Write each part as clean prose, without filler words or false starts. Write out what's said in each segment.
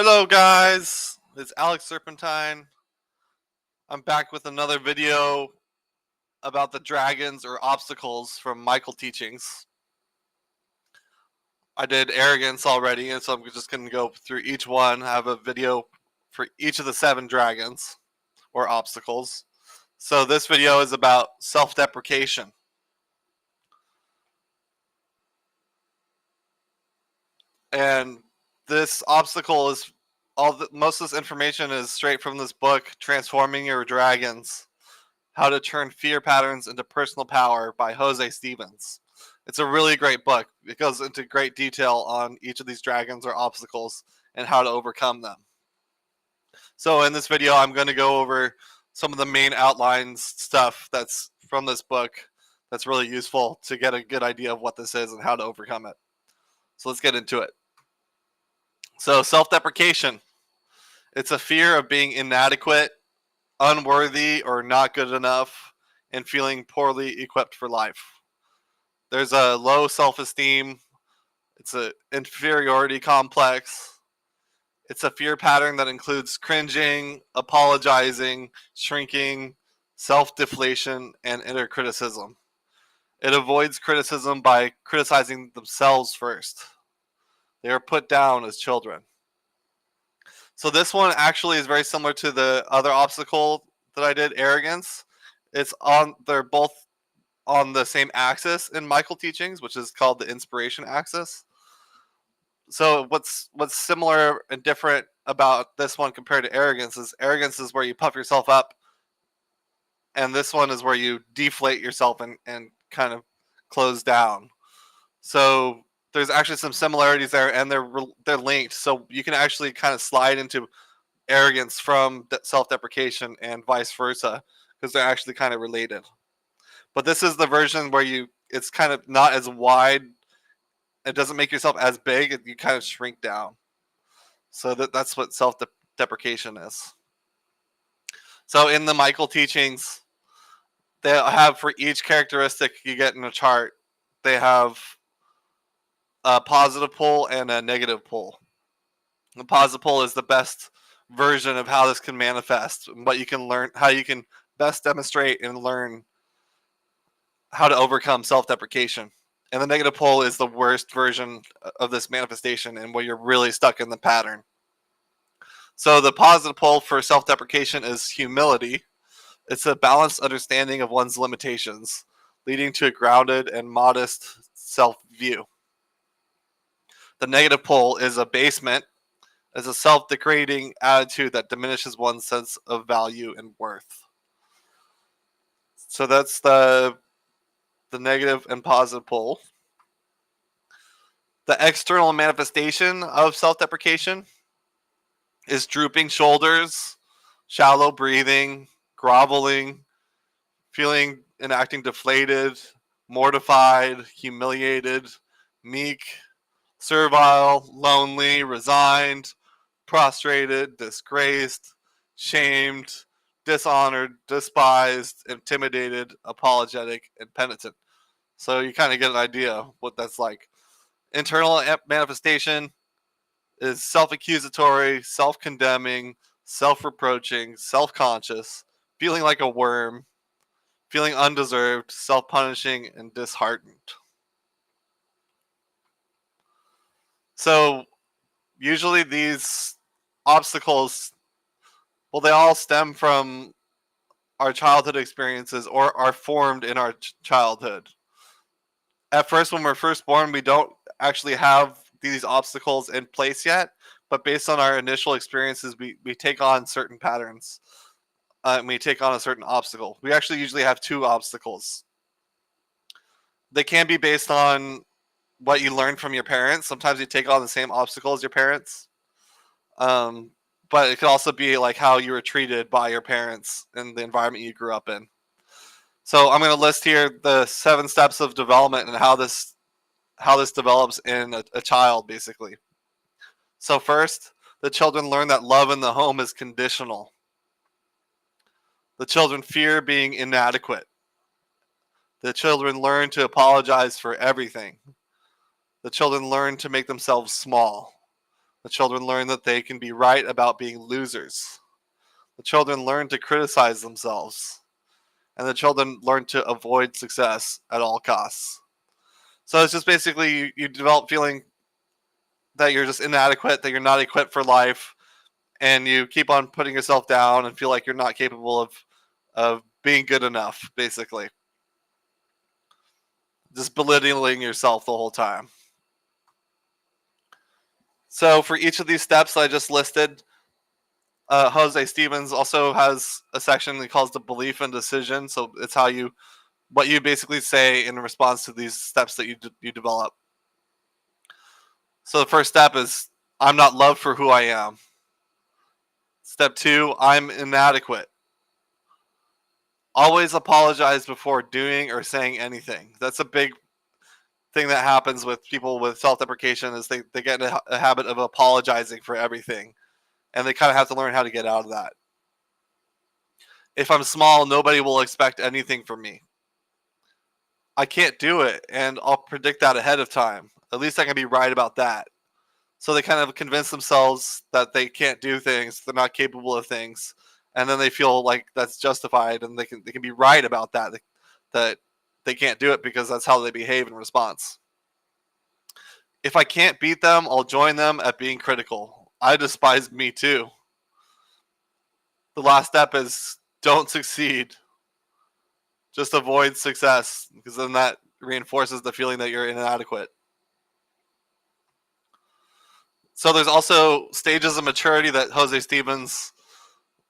Hello guys, it's Alex Serpentine. I'm back with another video about the dragons or obstacles from Michael Teachings. I did arrogance already, and so I'm just going to go through each one. I have a video for each of the 7 dragons or obstacles. So this video is about self-deprecation. And this obstacle is most of this information is straight from this book, Transforming Your Dragons: How to Turn Fear Patterns into Personal Power by Jose Stevens. It's a really great book. It goes into great detail on each of these dragons or obstacles and how to overcome them. So in this video, I'm going to go over some of the main outlines stuff that's from this book that's really useful to get a good idea of what this is and how to overcome it. So let's get into it. So self-deprecation. It's a fear of being inadequate, unworthy, or not good enough, and feeling poorly equipped for life. There's a low self-esteem. It's an inferiority complex. It's a fear pattern that includes cringing, apologizing, shrinking, self-deflation, and inner criticism. It avoids criticism by criticizing themselves first. They are put down as children. So this one actually is very similar to the other obstacle that I did, arrogance. They're both on the same axis in Michael Teachings, which is called the inspiration axis. So what's similar and different about this one compared to arrogance is where you puff yourself up, and this one is where you deflate yourself and kind of close down. So there's actually some similarities there, and they're linked. So you can actually kind of slide into arrogance from self-deprecation and vice versa, because they're actually kind of related. But this is the version where it's kind of not as wide. It doesn't make yourself as big. You kind of shrink down. So that's what self-deprecation is. So in the Michael Teachings, they have, for each characteristic you get in a chart, they have a positive pole and a negative pole. The positive pole is the best version of how this can manifest, what you can learn, how you can best demonstrate and learn how to overcome self-deprecation. And the negative pole is the worst version of this manifestation, and where you're really stuck in the pattern. So the positive pole for self-deprecation is humility. It's a balanced understanding of one's limitations, leading to a grounded and modest self-view. The negative pole is abasement. It's a self-degrading attitude that diminishes one's sense of value and worth. So that's the negative and positive pole. The external manifestation of self-deprecation is drooping shoulders, shallow breathing, groveling, feeling and acting deflated, mortified, humiliated, meek, servile, lonely, resigned, prostrated, disgraced, shamed, dishonored, despised, intimidated, apologetic, and penitent. So you kind of get an idea what that's like. Internal manifestation is self-accusatory, self-condemning, self-reproaching, self-conscious, feeling like a worm, feeling undeserved, self-punishing, and disheartened. So usually these obstacles, well, they all stem from our childhood experiences or are formed in our childhood. At first, when we're first born, we don't actually have these obstacles in place yet, but based on our initial experiences, we take on certain patterns. And we take on a certain obstacle. We actually usually have 2 obstacles. They can be based on what you learned from your parents. Sometimes you take on the same obstacle as your parents. But it could also be like how you were treated by your parents and the environment you grew up in. So I'm going to list here the 7 steps of development and how this develops in a child, basically. So first, the children learn that love in the home is conditional. The children fear being inadequate. The children learn to apologize for everything. The children learn to make themselves small. The children learn that they can be right about being losers. The children learn to criticize themselves. And the children learn to avoid success at all costs. So it's just basically you develop feeling that you're just inadequate, that you're not equipped for life, and you keep on putting yourself down and feel like you're not capable of being good enough, basically. Just belittling yourself the whole time. So for each of these steps I just listed, Jose Stevens also has a section he calls the belief and decision. So it's what you basically say in response to these steps that you develop. So the first step is I'm not loved for who I am. Step 2, I'm inadequate. Always apologize before doing or saying anything. That's a big thing that happens with people with self-deprecation is they get in a habit of apologizing for everything. And they kind of have to learn how to get out of that. If I'm small, nobody will expect anything from me. I can't do it, and I'll predict that ahead of time. At least I can be right about that. So they kind of convince themselves that they can't do things, they're not capable of things, and then they feel like that's justified, and they can be right about that they can't do it because that's how they behave in response. If I can't beat them, I'll join them at being critical. I despise me too. The last step is don't succeed. Just avoid success because then that reinforces the feeling that you're inadequate. So there's also stages of maturity that Jose Stevens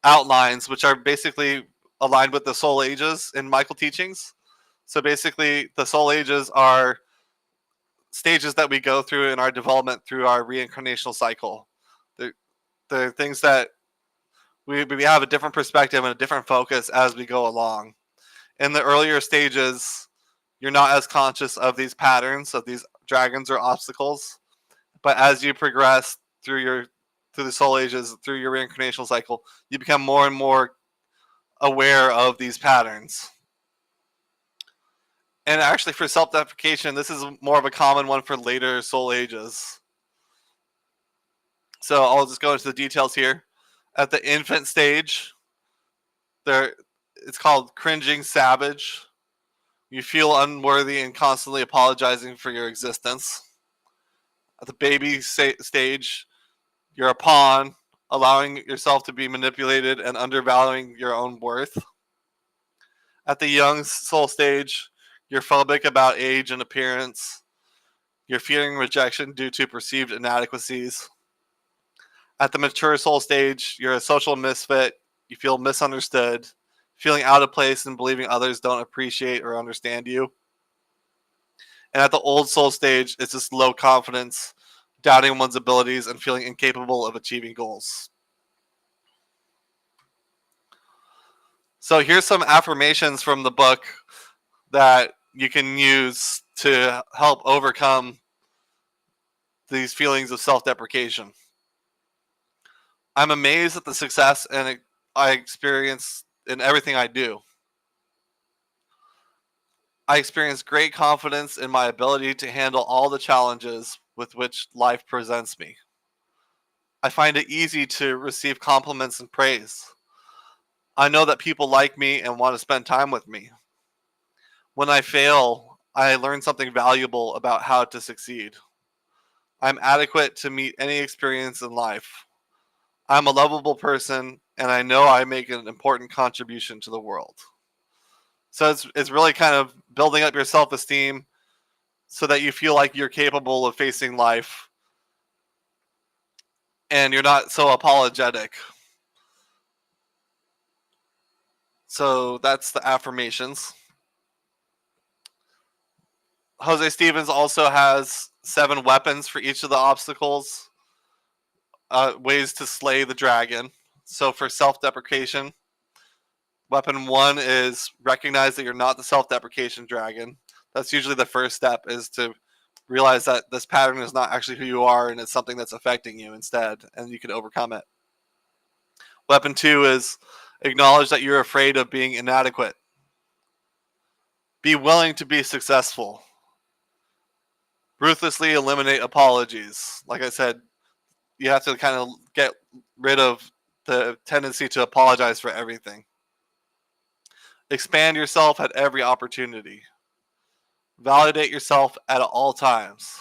outlines, which are basically aligned with the soul ages in Michael teachings. So basically, the soul ages are stages that we go through in our development through our reincarnational cycle. They're things that we have a different perspective and a different focus as we go along. In the earlier stages, you're not as conscious of these patterns, of these dragons or obstacles. But as you progress through the soul ages, through your reincarnational cycle, you become more and more aware of these patterns. And actually, for self-deprecation, this is more of a common one for later soul ages. So I'll just go into the details here. At the infant stage, it's called cringing savage. You feel unworthy and constantly apologizing for your existence. At the baby stage, you're a pawn, allowing yourself to be manipulated and undervaluing your own worth. At the young soul stage, you're phobic about age and appearance. You're fearing rejection due to perceived inadequacies. At the mature soul stage, you're a social misfit. You feel misunderstood, feeling out of place and believing others don't appreciate or understand you. And at the old soul stage, it's just low confidence, doubting one's abilities, and feeling incapable of achieving goals. So here's some affirmations from the book that you can use to help overcome these feelings of self-deprecation. I'm amazed at the success and I experience in everything I do. I experience great confidence in my ability to handle all the challenges with which life presents me. I find it easy to receive compliments and praise. I know that people like me and want to spend time with me. When I fail, I learn something valuable about how to succeed. I'm adequate to meet any experience in life. I'm a lovable person, and I know I make an important contribution to the world. So it's really kind of building up your self-esteem so that you feel like you're capable of facing life and you're not so apologetic. So that's the affirmations. Jose Stevens also has 7 weapons for each of the obstacles, ways to slay the dragon. So for self-deprecation, weapon 1 is recognize that you're not the self-deprecation dragon. That's usually the first step, is to realize that this pattern is not actually who you are and it's something that's affecting you instead, and you can overcome it. Weapon 2 is acknowledge that you're afraid of being inadequate. Be willing to be successful. Ruthlessly eliminate apologies. Like I said, you have to kind of get rid of the tendency to apologize for everything. Expand yourself at every opportunity. Validate yourself at all times.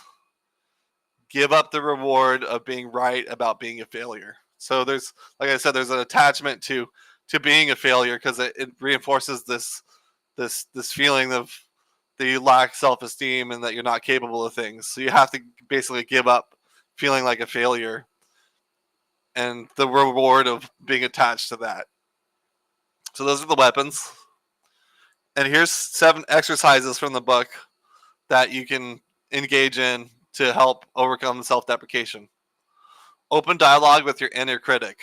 Give up the reward of being right about being a failure. So there's, like I said, there's an attachment to being a failure because it reinforces this feeling of that you lack self-esteem and that you're not capable of things. So you have to basically give up feeling like a failure and the reward of being attached to that. So those are the weapons. And here's 7 exercises from the book that you can engage in to help overcome self-deprecation. Open dialogue with your inner critic.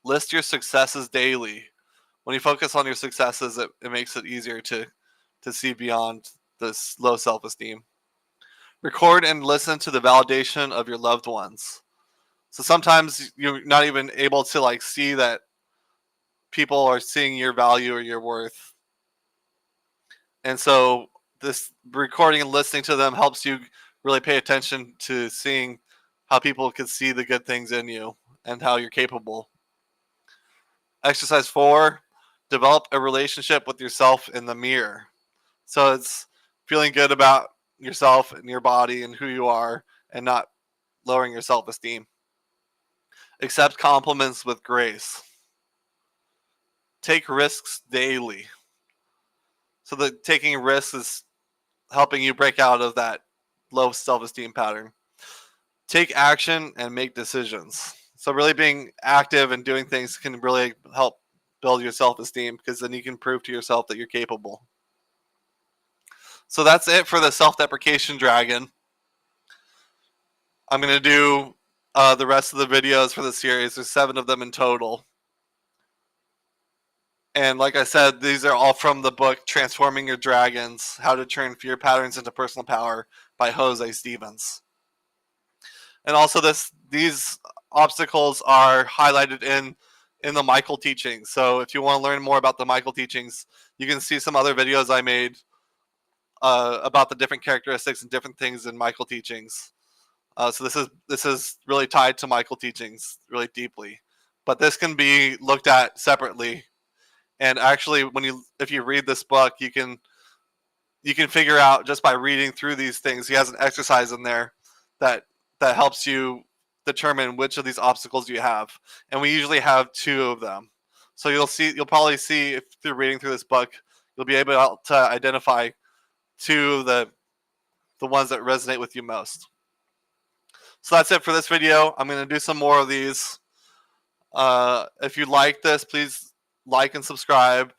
List your successes daily. When you focus on your successes, it makes it easier to see beyond this low self-esteem. Record and listen to the validation of your loved ones. So sometimes you're not even able to like see that people are seeing your value or your worth. And so this recording and listening to them helps you really pay attention to seeing how people can see the good things in you and how you're capable. Exercise 4, develop a relationship with yourself in the mirror. So it's feeling good about yourself and your body and who you are and not lowering your self-esteem. Accept compliments with grace. Take risks daily. So that taking risks is helping you break out of that low self-esteem pattern. Take action and make decisions. So really being active and doing things can really help build your self-esteem because then you can prove to yourself that you're capable. So that's it for the self-deprecation dragon. I'm going to do the rest of the videos for the series. There's 7 of them in total. And like I said, these are all from the book Transforming Your Dragons, How to Turn Fear Patterns into Personal Power by Jose Stevens. And also these obstacles are highlighted in the Michael teachings. So if you want to learn more about the Michael teachings, you can see some other videos I made about the different characteristics and different things in Michael teachings. So this is really tied to Michael teachings really deeply. But this can be looked at separately. And actually, if you read this book, you can figure out just by reading through these things. He has an exercise in there that helps you determine which of these obstacles you have, and we usually have 2 of them. So you'll probably see if through reading through this book, you'll be able to identify 2 of the ones that resonate with you most. So that's it for this video. I'm going to do some more of these. If you like this, please like and subscribe,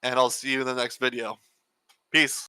and I'll see you in the next video. Peace.